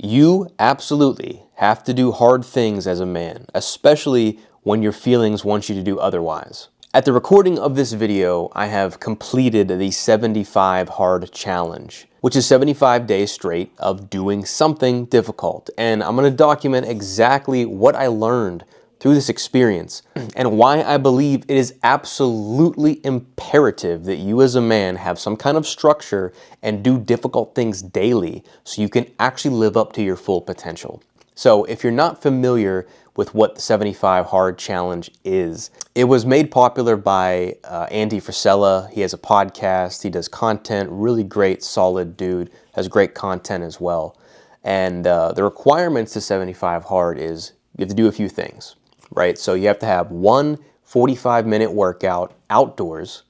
You absolutely have to do hard things as a man, especially when your feelings want you to do otherwise. At the recording of this video, I have completed the 75 hard challenge, which is 75 days straight of doing something difficult. And I'm going to document exactly what I learned through this experience and why I believe it is absolutely imperative that you as a man have some kind of structure and do difficult things daily so you can actually live up to your full potential. So if you're not familiar with what the 75 Hard Challenge is, it was made popular by Andy Frisella. He has a podcast, he does content, really great, solid dude, has great content as well. And the requirements to 75 Hard is you have to do a few things, right? So you have to have one 45-minute workout outdoors,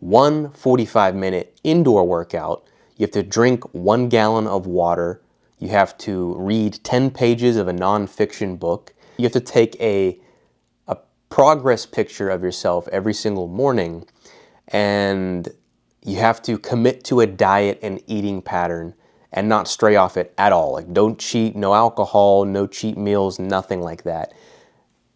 one 45-minute indoor workout. You have to drink 1 gallon of water. You have to read 10 pages of a nonfiction book. You have to take a progress picture of yourself every single morning. And you have to commit to a diet and eating pattern and not stray off it at all. Like, don't cheat, no alcohol, no cheat meals, nothing like that,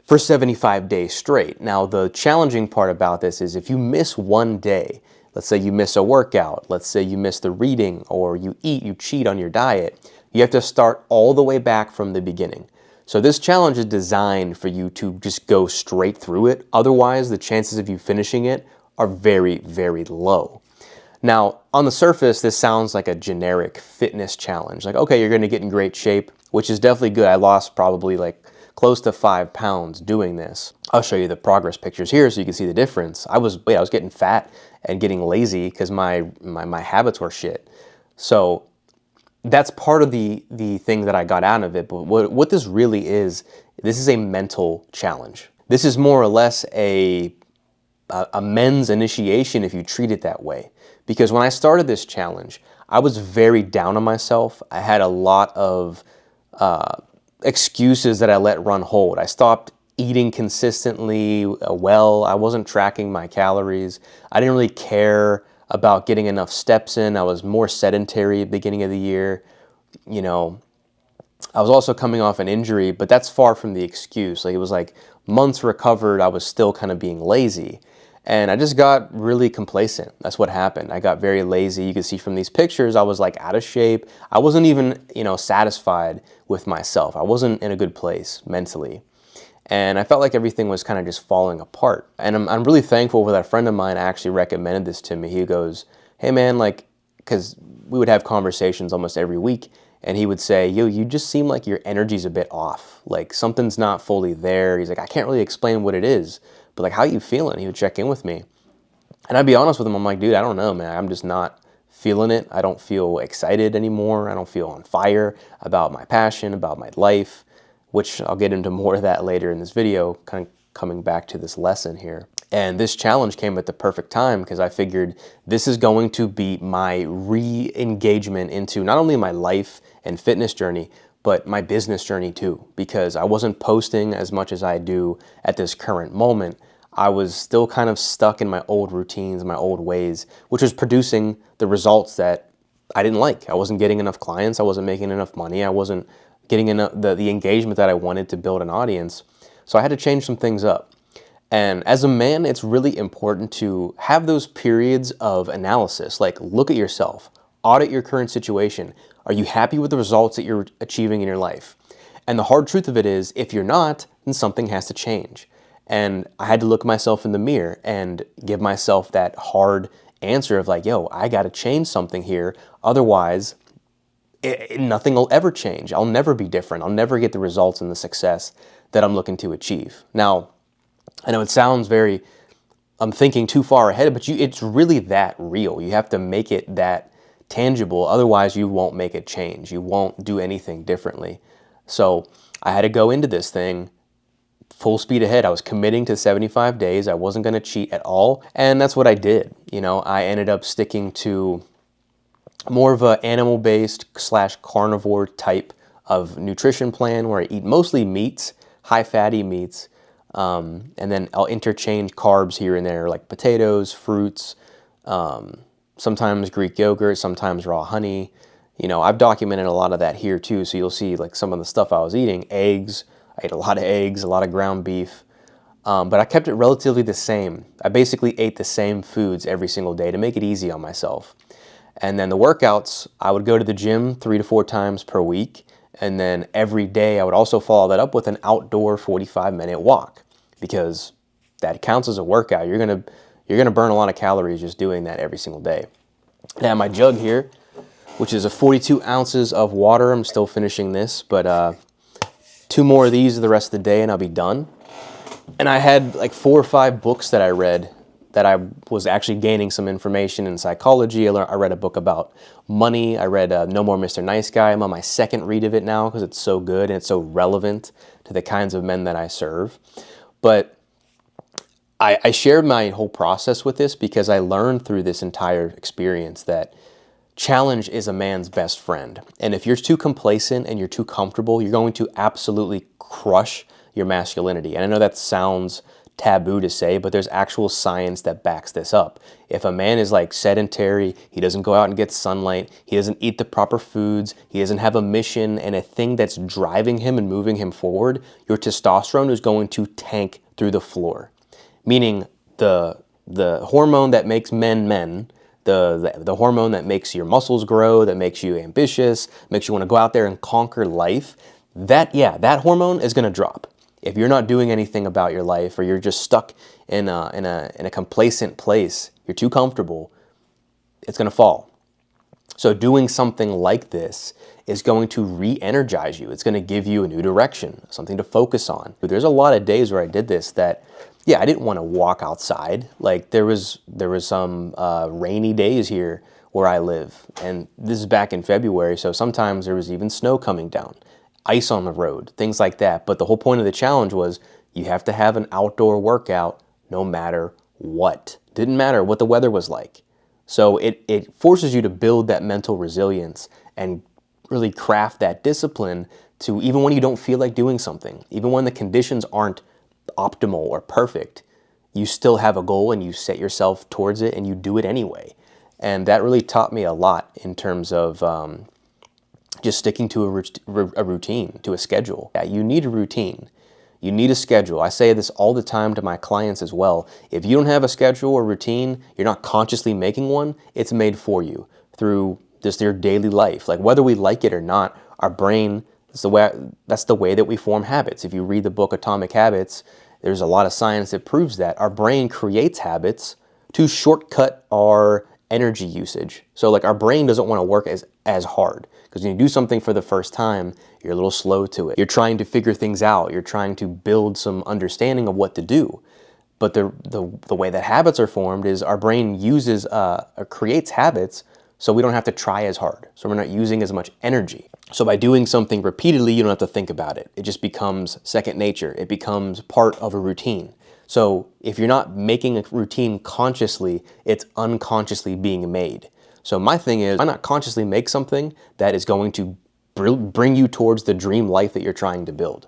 for 75 days straight. Now, the challenging part about this is if you miss one day, let's say you miss a workout, let's say you miss the reading, or you cheat on your diet, you have to start all the way back from the beginning. So this challenge is designed for you to just go straight through it. Otherwise, the chances of you finishing it are very, very low. Now, on the surface, this sounds like a generic fitness challenge. Like, okay, you're going to get in great shape, which is definitely good. I lost probably like close to 5 pounds doing this. I'll show you the progress pictures here so you can see the difference. I was getting fat and getting lazy because my habits were shit. So that's part of the thing that I got out of it. But what this really is, this is a mental challenge. This is more or less a men's initiation if you treat it that way. Because when I started this challenge, I was very down on myself. I had a lot of excuses that I let run hold. I stopped eating consistently well. I wasn't tracking my calories. I didn't really care about getting enough steps in. I was more sedentary at the beginning of the year. You know, I was also coming off an injury, but that's far from the excuse. Like, it was like months recovered, I was still kind of being lazy. And I just got really complacent. That's what happened. I got very lazy. You can see from these pictures, I was like out of shape. I wasn't even, satisfied with myself. I wasn't in a good place mentally. And I felt like everything was kind of just falling apart. And I'm really thankful for that friend of mine actually recommended this to me. He goes, hey man, like, because we would have conversations almost every week, and he would say, yo, you just seem like your energy's a bit off. Like, something's not fully there. He's like, I can't really explain what it is, but like, how you feeling? He would check in with me. And I'd be honest with him. I'm like, dude, I don't know, man. I'm just not feeling it. I don't feel excited anymore. I don't feel on fire about my passion, about my life, which I'll get into more of that later in this video, kind of coming back to this lesson here. And this challenge came at the perfect time because I figured this is going to be my re-engagement into not only my life and fitness journey, but my business journey too, because I wasn't posting as much as I do at this current moment. I was still kind of stuck in my old routines, my old ways, which was producing the results that I didn't like. I wasn't getting enough clients. I wasn't making enough money. I wasn't getting enough the engagement that I wanted to build an audience. So I had to change some things up. And as a man, it's really important to have those periods of analysis. Like, look at yourself, audit your current situation. Are you happy with the results that you're achieving in your life? And the hard truth of it is, if you're not, then something has to change. And I had to look myself in the mirror and give myself that hard answer of like, yo, I got to change something here. Otherwise, nothing will ever change. I'll never be different. I'll never get the results and the success that I'm looking to achieve. Now, I know it sounds very, I'm thinking too far ahead, but it's really that real. You have to make it that tangible. Otherwise, you won't make it change. You won't do anything differently. So I had to go into this thing full speed ahead. I was committing to 75 days. I wasn't going to cheat at all. And that's what I did. I ended up sticking to more of an animal-based / carnivore type of nutrition plan where I eat mostly meats, high fatty meats, and then I'll interchange carbs here and there like potatoes, fruits, sometimes Greek yogurt, sometimes raw honey, I've documented a lot of that here too. So you'll see like some of the stuff I was eating, eggs. I ate a lot of eggs, a lot of ground beef. But I kept it relatively the same. I basically ate the same foods every single day to make it easy on myself. And then the workouts, I would go to the gym 3 to 4 times per week. And then every day I would also follow that up with an outdoor 45-minute walk, because that counts as a workout. You're gonna burn a lot of calories just doing that every single day. Now my jug here, which is a 42 ounces of water. I'm still finishing this, but 2 more of these the rest of the day and I'll be done. And I had like 4 or 5 books that I read that I was actually gaining some information in psychology. I read a book about money. I read No More Mr. Nice Guy. I'm on my 2nd read of it now because it's so good and it's so relevant to the kinds of men that I serve. But I shared my whole process with this because I learned through this entire experience that challenge is a man's best friend. And if you're too complacent and you're too comfortable, you're going to absolutely crush your masculinity. And I know that sounds taboo to say, but there's actual science that backs this up. If a man is like sedentary, he doesn't go out and get sunlight, he doesn't eat the proper foods, he doesn't have a mission and a thing that's driving him and moving him forward, your testosterone is going to tank through the floor. Meaning the hormone that makes men men, the hormone that makes your muscles grow, that makes you ambitious, makes you want to go out there and conquer life, that hormone is going to drop. If you're not doing anything about your life, or you're just stuck in a complacent place, you're too comfortable, it's going to fall. So doing something like this is going to re-energize you. It's going to give you a new direction, something to focus on. But there's a lot of days where I did this that, I didn't want to walk outside. Like there was some rainy days here where I live, and this is back in February, so sometimes there was even snow coming down, ice on the road, things like that. But the whole point of the challenge was you have to have an outdoor workout no matter what. Didn't matter what the weather was like. So it forces you to build that mental resilience and really craft that discipline to, even when you don't feel like doing something, even when the conditions aren't optimal or perfect, you still have a goal and you set yourself towards it and you do it anyway. And that really taught me a lot in terms of just sticking to a routine, to a schedule. Yeah, you need a routine. You need a schedule. I say this all the time to my clients as well. If you don't have a schedule or routine, you're not consciously making one, it's made for you through just your daily life. Like whether we like it or not, our brain, that's the way that we form habits. If you read the book Atomic Habits, there's a lot of science that proves that our brain creates habits to shortcut our energy usage. So like our brain doesn't want to work as hard, because when you do something for the first time, you're a little slow to it. You're trying to figure things out. You're trying to build some understanding of what to do. But the way that habits are formed is our brain creates habits so we don't have to try as hard. So we're not using as much energy. So by doing something repeatedly, you don't have to think about it. It just becomes second nature. It becomes part of a routine. So if you're not making a routine consciously, it's unconsciously being made. So my thing is, why not consciously make something that is going to bring you towards the dream life that you're trying to build?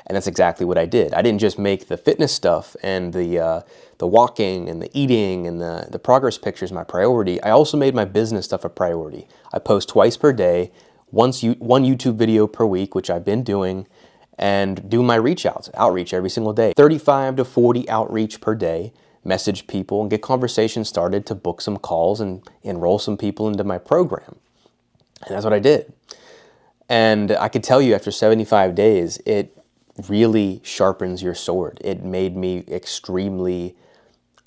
And that's exactly what I did. I didn't just make the fitness stuff and the walking and the eating and the progress pictures my priority. I also made my business stuff a priority. I post twice per day, one YouTube video per week, which I've been doing, and do my outreach every single day. 35 to 40 outreach per day, message people and get conversations started to book some calls and enroll some people into my program. And that's what I did. And I could tell you after 75 days, it really sharpens your sword. It made me extremely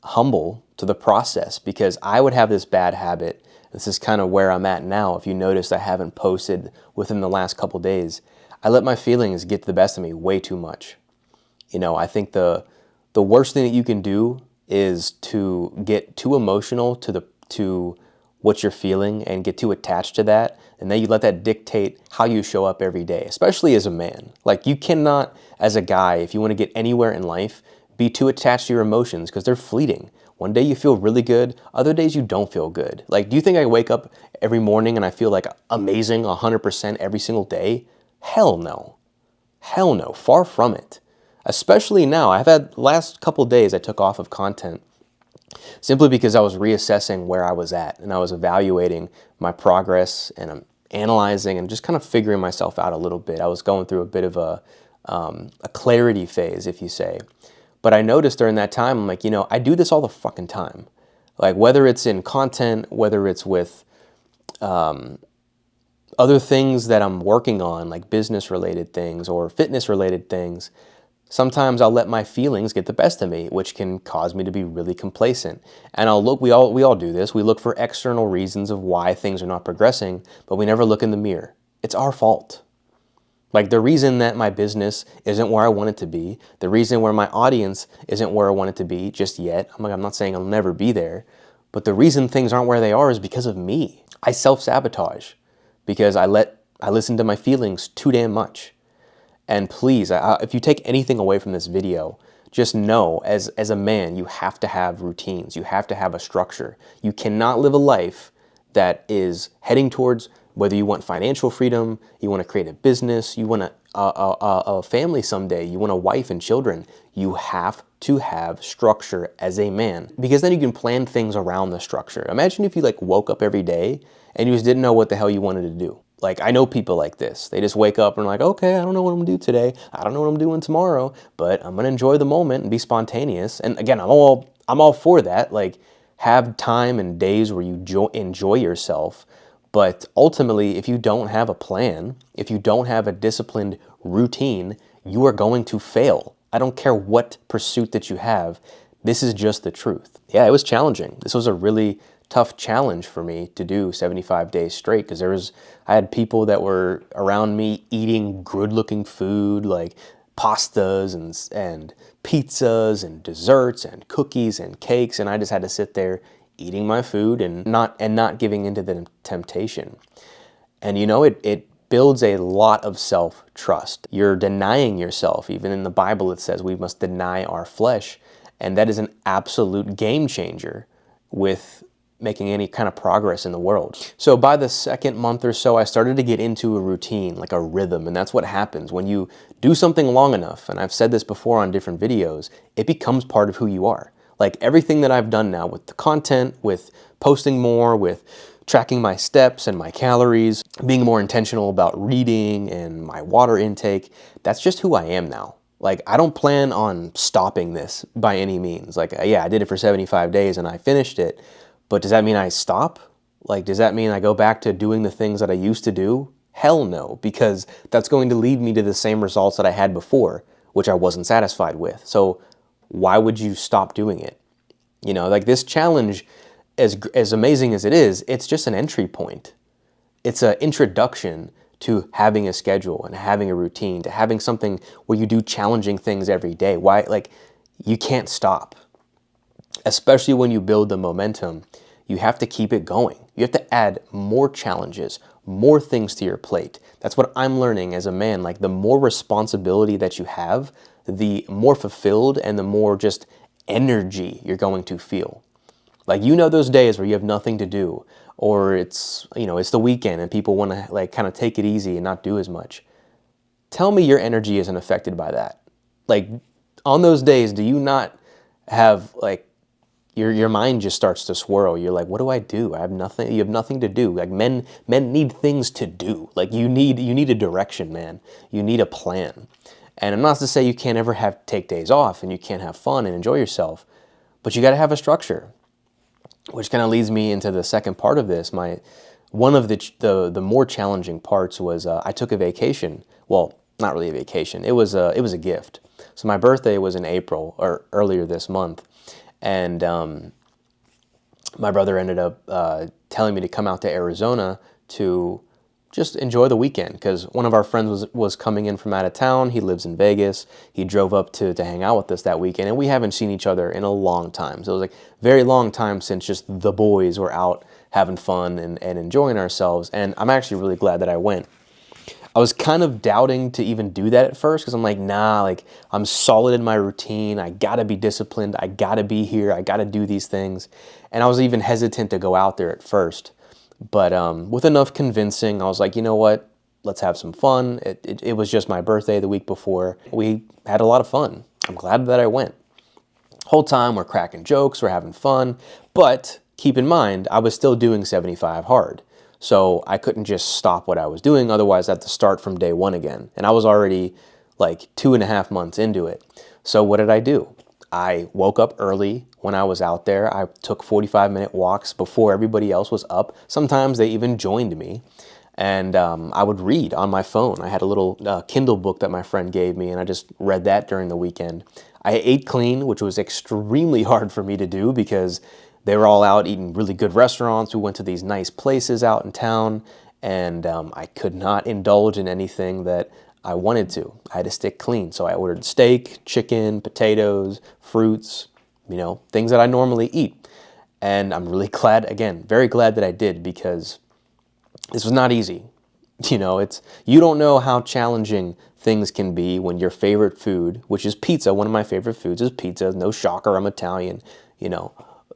humble to the process, because I would have this bad habit. This is kind of where I'm at now. If you notice, I haven't posted within the last couple days. I let my feelings get the best of me way too much. I think the worst thing that you can do is to get too emotional to what you're feeling and get too attached to that, and then you let that dictate how you show up every day, especially as a man. Like you cannot, as a guy, if you want to get anywhere in life, be too attached to your emotions, because they're fleeting. One day you feel really good, other days you don't feel good. Like, do you think I wake up every morning and I feel like amazing 100% every single day? Hell no. Hell no, far from it. Especially now, I've had last couple days I took off of content simply because I was reassessing where I was at, and I was evaluating my progress and analyzing and just kind of figuring myself out a little bit. I was going through a bit of a clarity phase, if you say. But I noticed during that time, I'm like, I do this all the fucking time. Like whether it's in content, whether it's with other things that I'm working on, like business related things or fitness related things, sometimes I'll let my feelings get the best of me, which can cause me to be really complacent. And we all do this. We look for external reasons of why things are not progressing, but we never look in the mirror. It's our fault. Like the reason that my business isn't where I want it to be, the reason where my audience isn't where I want it to be just yet. I'm not saying I'll never be there, but the reason things aren't where they are is because of me. I self-sabotage because I listen to my feelings too damn much. And please, if you take anything away from this video, just know as a man, you have to have routines. You have to have a structure. You cannot live a life that is heading towards whether you want financial freedom, you want to create a business, you want a family someday, you want a wife and children. You have to have structure as a man, because then you can plan things around the structure. Imagine if you woke up every day and you just didn't know what the hell you wanted to do. Like, I know people like this. They just wake up and are like, okay, I don't know what I'm gonna do today. I don't know what I'm doing tomorrow, but I'm gonna enjoy the moment and be spontaneous. And again, I'm all for that. Like, have time and days where you enjoy yourself. But ultimately, if you don't have a plan, if you don't have a disciplined routine, you are going to fail. I don't care what pursuit that you have. This is just the truth. Yeah, it was challenging. This was a really tough challenge for me to do 75 days straight, because I had people that were around me eating good-looking food like pastas and pizzas and desserts and cookies and cakes, and I just had to sit there eating my food and not giving into the temptation. And it builds a lot of self-trust. You're denying yourself. Even in the Bible it says we must deny our flesh, and that is an absolute game changer with making any kind of progress in the world. So by the second month or so, I started to get into a routine, like a rhythm, and that's what happens when you do something long enough. And I've said this before on different videos, it becomes part of who you are. Like everything that I've done now with the content, with posting more, with tracking my steps and my calories, being more intentional about reading and my water intake, that's just who I am now. Like, I don't plan on stopping this by any means. Like, yeah, I did it for 75 days and I finished it, but does that mean I stop? Like, does that mean I go back to doing the things that I used to do? Hell no, because that's going to lead me to the same results that I had before, which I wasn't satisfied with. So why would you stop doing it? Like this challenge, as amazing as it is, it's just an entry point. It's an introduction to having a schedule and having a routine, to having something where you do challenging things every day. Why? Like, you can't stop. Especially when you build the momentum, you have to keep it going. You have to add more challenges, more things to your plate. That's what I'm learning as a man. Like, the more responsibility that you have, the more fulfilled and the more just energy you're going to feel. Like, those days where you have nothing to do, or it's the weekend and people want to kind of take it easy and not do as much. Tell me your energy isn't affected by that. Like, on those days, do you not have your mind just starts to swirl? You're like, what do I do? I have nothing. You have nothing to do. Like, men need things to do. Like, you need a direction, man. You need a plan. And I'm not to say you can't ever take days off and you can't have fun and enjoy yourself, but you got to have a structure, which kind of leads me into the second part of this. One of the more challenging parts was I took a vacation. Well, not really a vacation. It was a gift. So my birthday was in April, or earlier this month, and my brother ended up telling me to come out to Arizona to just enjoy the weekend, because one of our friends was coming in from out of town. He lives in Vegas. He drove up to hang out with us that weekend, and we haven't seen each other in a long time. So it was like very long time since just the boys were out having fun and enjoying ourselves, and I'm actually really glad that I went. I was kind of doubting to even do that at first, because I'm like, nah, like, I'm solid in my routine. I gotta be disciplined. I gotta be here. I gotta do these things. And I was even hesitant to go out there at first. But with enough convincing, I was like, you know what? Let's have some fun. It was just my birthday the week before. We had a lot of fun. I'm glad that I went. Whole time we're cracking jokes, we're having fun. But keep in mind, I was still doing 75 hard. So I couldn't just stop what I was doing. Otherwise, I had to start from day one again. And I was already like 2.5 months into it. So what did I do? I woke up early when I was out there. I took 45-minute walks before everybody else was up. Sometimes they even joined me. And I would read on my phone. I had a little Kindle book that my friend gave me, and I just read that during the weekend. I ate clean, which was extremely hard for me to do because they were all out eating really good restaurants. We went to these nice places out in town, and I could not indulge in anything that I wanted to. I had to stick clean. So I ordered steak, chicken, potatoes, fruits, things that I normally eat. And I'm really glad, again, very glad that I did, because this was not easy. You don't know how challenging things can be when your favorite food, which is pizza, one of my favorite foods is pizza. No shocker, I'm Italian.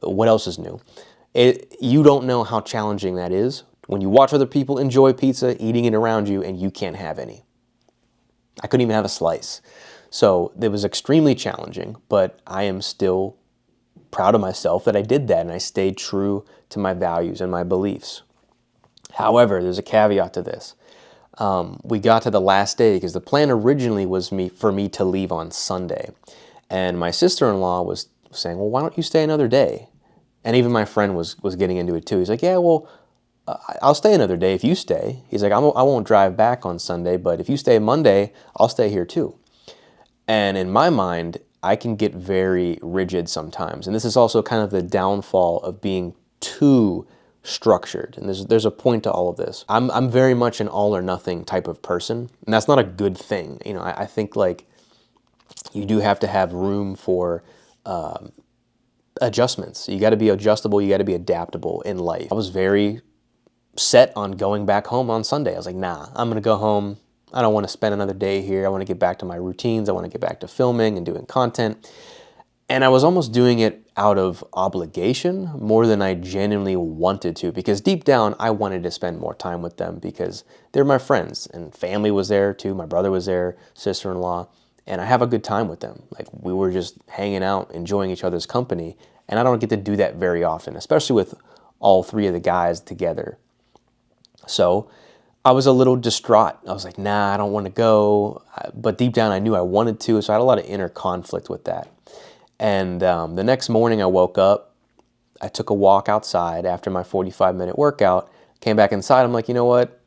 What else is new? You don't know how challenging that is when you watch other people enjoy pizza, eating it around you, and you can't have any. I couldn't even have a slice. So it was extremely challenging, but I am still proud of myself that I did that and I stayed true to my values and my beliefs. However, there's a caveat to this. We got to the last day because the plan originally was for me to leave on Sunday. And my sister-in-law was saying, well, why don't you stay another day? And even my friend was getting into it too. He's like, yeah, well, I'll stay another day if you stay. He's like, I won't drive back on Sunday, but if you stay Monday, I'll stay here too. And in my mind, I can get very rigid sometimes. And this is also kind of the downfall of being too structured. And there's a point to all of this. I'm very much an all or nothing type of person, and that's not a good thing. I think like you do have to have room for adjustments. You got to be adjustable. You got to be adaptable in life. I was very set on going back home on Sunday. I was like, nah, I'm gonna go home. I don't want to spend another day here. I want to get back to my routines. I want to get back to filming and doing content. And I was almost doing it out of obligation more than I genuinely wanted to, because deep down I wanted to spend more time with them because they're my friends, and family was there too. My brother was there, sister-in-law, and I have a good time with them. Like, we were just hanging out, enjoying each other's company, and I don't get to do that very often, especially with all three of the guys together. So I was a little distraught. I was like, nah, I don't want to go. But deep down I knew I wanted to, so I had a lot of inner conflict with that. And the next morning I woke up, I took a walk outside after my 45-minute workout, came back inside, I'm like, you know what,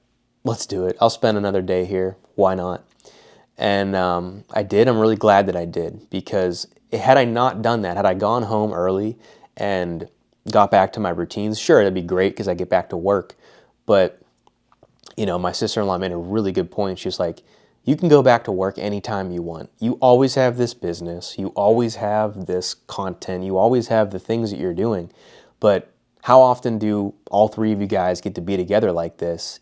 let's do it. I'll spend another day here, why not? And I did. I'm really glad that I did, because had I not done that, had I gone home early and got back to my routines, sure, that'd be great because I get back to work. But, my sister-in-law made a really good point. She was like, you can go back to work anytime you want. You always have this business. You always have this content. You always have the things that you're doing. But how often do all three of you guys get to be together like this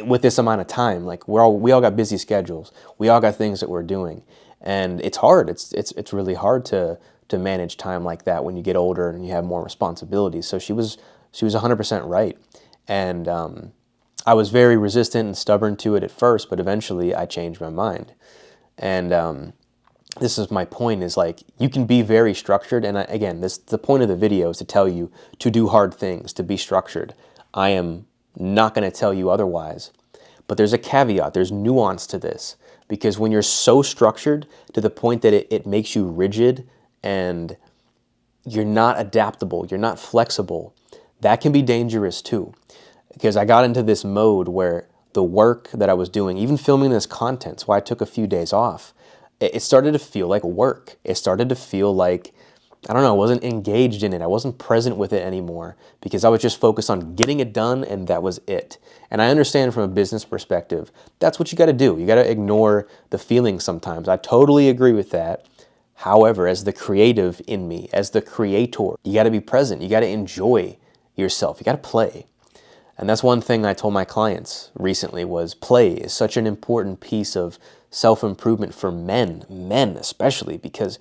with this amount of time? Like, we all got busy schedules. We all got things that we're doing. And it's hard. It's really hard to manage time like that when you get older and you have more responsibilities. So she was 100% right. And I was very resistant and stubborn to it at first, but eventually I changed my mind. And this is my point, is like, you can be very structured. And again, the point of the video is to tell you to do hard things, to be structured. I am not going to tell you otherwise. But there's a caveat, there's nuance to this. Because when you're so structured to the point that it makes you rigid and you're not adaptable, you're not flexible, that can be dangerous too. Because I got into this mode where the work that I was doing, even filming this content, so I took a few days off, it started to feel like work. It started to feel like, I don't know, I wasn't engaged in it. I wasn't present with it anymore because I was just focused on getting it done, and that was it. And I understand from a business perspective, that's what you got to do. You got to ignore the feelings sometimes. I totally agree with that. However, as the creative in me, as the creator, you got to be present. You got to enjoy yourself. You got to play. And that's one thing I told my clients recently, was play is such an important piece of self-improvement for men especially, because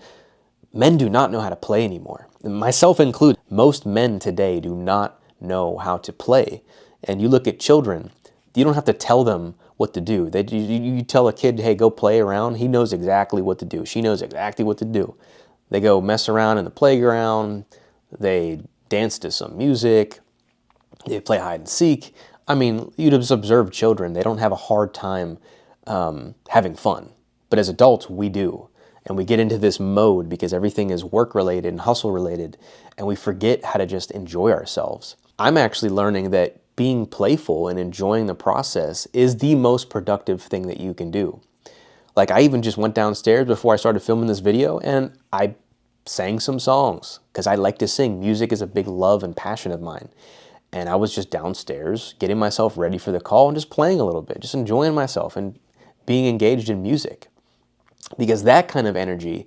men do not know how to play anymore. Myself included. Most men today do not know how to play. And you look at children, you don't have to tell them what to do. You tell a kid, hey, go play around, he knows exactly what to do. She knows exactly what to do. They go mess around in the playground, they dance to some music, they play hide and seek. I mean, you just observe children. They don't have a hard time having fun. But as adults, we do. And we get into this mode because everything is work related and hustle related, and we forget how to just enjoy ourselves. I'm actually learning that being playful and enjoying the process is the most productive thing that you can do. Like, I even just went downstairs before I started filming this video and I sang some songs because I like to sing. Music is a big love and passion of mine. And I was just downstairs getting myself ready for the call and just playing a little bit, just enjoying myself and being engaged in music. Because that kind of energy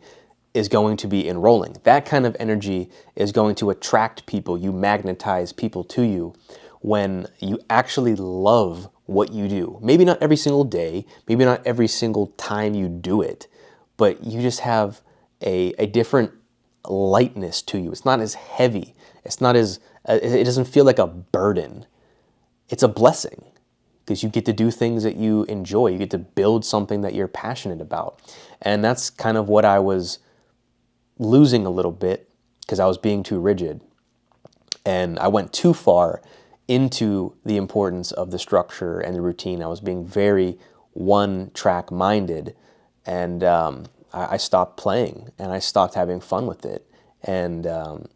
is going to be enrolling. That kind of energy is going to attract people. You magnetize people to you when you actually love what you do. Maybe not every single day, maybe not every single time you do it, but you just have a different lightness to you. It's not as heavy. It's not as, it doesn't feel like a burden. It's a blessing because you get to do things that you enjoy. You get to build something that you're passionate about. And that's kind of what I was losing a little bit because I was being too rigid. And I went too far into the importance of the structure and the routine. I was being very one-track minded, and I stopped playing and I stopped having fun with it. And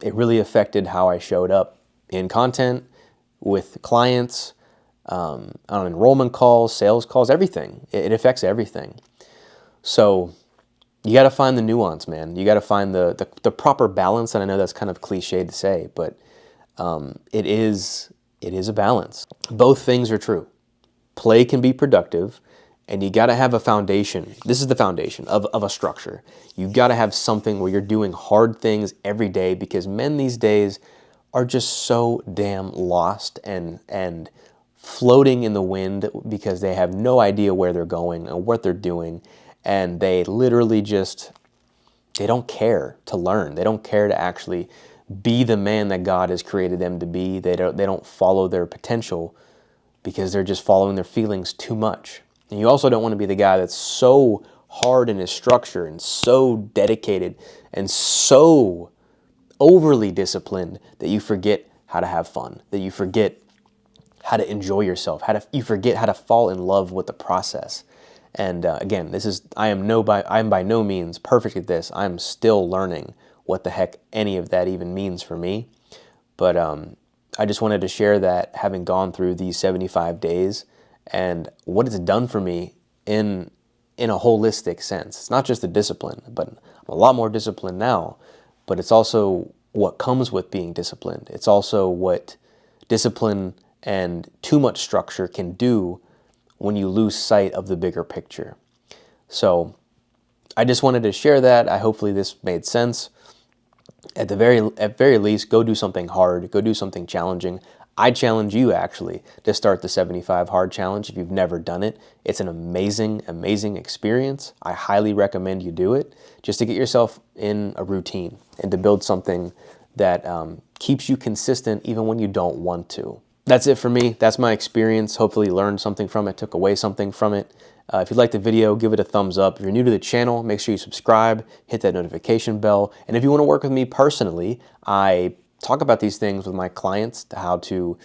it really affected how I showed up in content, with clients, on enrollment calls, sales calls, everything. It affects everything. So you got to find the nuance, man. You got to find the proper balance. And I know that's kind of cliche to say, but it is a balance. Both things are true. Play can be productive, and you got to have a foundation. This is the foundation of a structure. You got to have something where you're doing hard things every day, because men these days are just so damn lost and floating in the wind because they have no idea where they're going and what they're doing. And they literally just, they don't care to learn. They don't care to actually be the man that God has created them to be. They don't follow their potential because they're just following their feelings too much. And you also don't want to be the guy that's so hard in his structure and so dedicated and so overly disciplined that you forget how to have fun, that you forget how to enjoy yourself, you forget how to fall in love with the process. And again, I am by no means perfect at this. I'm still learning what the heck any of that even means for me. But I just wanted to share that, having gone through these 75 days and what it's done for me in a holistic sense. It's not just the discipline, but I'm a lot more disciplined now, but it's also what comes with being disciplined. It's also what discipline and too much structure can do when you lose sight of the bigger picture. So I just wanted to share that. Hopefully this made sense. At very least, go do something hard, go do something challenging. I challenge you actually to start the 75 Hard Challenge if you've never done it. It's an amazing, amazing experience. I highly recommend you do it just to get yourself in a routine and to build something that keeps you consistent even when you don't want to. That's it for me. That's my experience. Hopefully you learned something from it, took away something from it. If you liked the video, give it a thumbs up. If you're new to the channel, make sure you subscribe, hit that notification bell. And if you want to work with me personally, I talk about these things with my clients, how to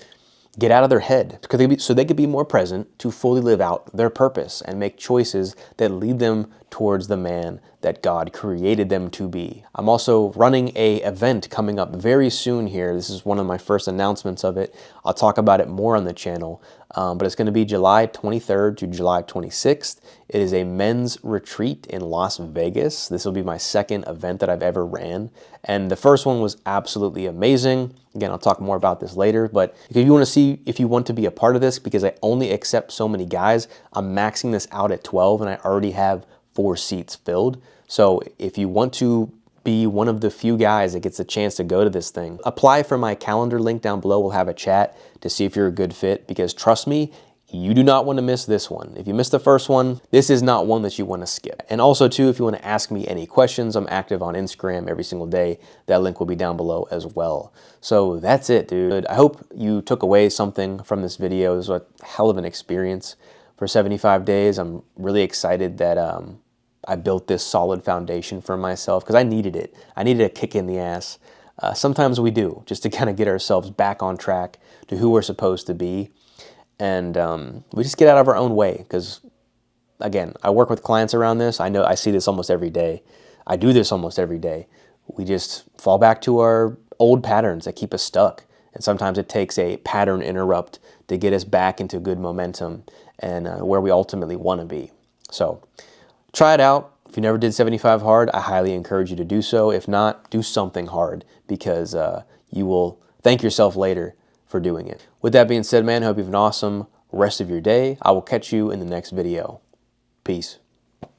get out of their head so they could be more present to fully live out their purpose and make choices that lead them towards the man that God created them to be. I'm also running an event coming up very soon here. This is one of my first announcements of it. I'll talk about it more on the channel, but it's going to be July 23rd to July 26th. It is a men's retreat in Las Vegas. This will be my second event that I've ever ran, and the first one was absolutely amazing. Again, I'll talk more about this later, but if you want to be a part of this, because I only accept so many guys, I'm maxing this out at 12 and I already have 4 seats filled. So if you want to be one of the few guys that gets a chance to go to this thing, apply for my calendar link down below. We'll have a chat to see if you're a good fit, because trust me, you do not want to miss this one. If you missed the first one, this is not one that you want to skip. And also too, if you want to ask me any questions, I'm active on Instagram every single day. That link will be down below as well. So that's it, dude. I hope you took away something from this video. It was a hell of an experience for 75 days. I'm really excited that I built this solid foundation for myself, because I needed it. I needed a kick in the ass. Sometimes we do, just to kind of get ourselves back on track to who we're supposed to be. and we just get out of our own way. Because again, I work with clients around this. I know I see this almost every day. I do this almost every day. We just fall back to our old patterns that keep us stuck. And sometimes it takes a pattern interrupt to get us back into good momentum and where we ultimately want to be. So try it out. If you never did 75 hard, I highly encourage you to do so. If not, do something hard, because you will thank yourself later for doing it. With that being said, man, I hope you have an awesome rest of your day. I will catch you in the next video. Peace.